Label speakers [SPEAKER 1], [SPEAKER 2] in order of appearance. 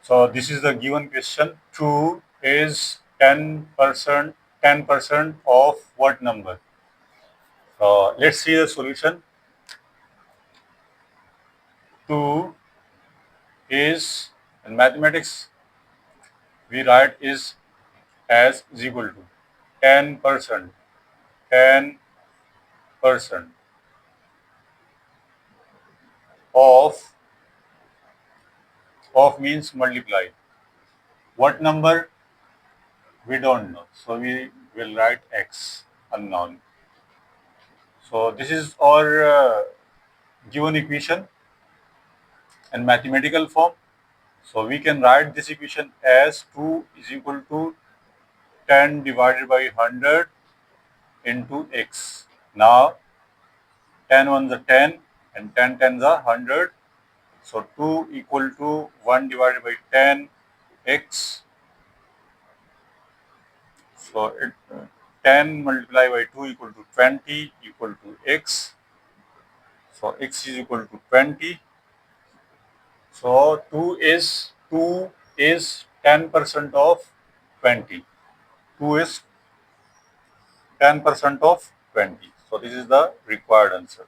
[SPEAKER 1] So this is the given question. 2 is 10% of what number? Let's see the solution. 2 is, in mathematics we write is as equal to 10%. 10% of means multiply. What number? We don't know. So we will write x, unknown. So this is our given equation in mathematical form. So we can write this equation as 2 is equal to 10 divided by 100 into x. Now 10 ones are 10 and 10 tens are 100. So 2 equal to 1 divided by 10 x. So 10 multiplied by 2 equal to 20 equal to x. So x is equal to 20. So 2 is 10% of 20. 2 is 10% of 20. So this is the required answer.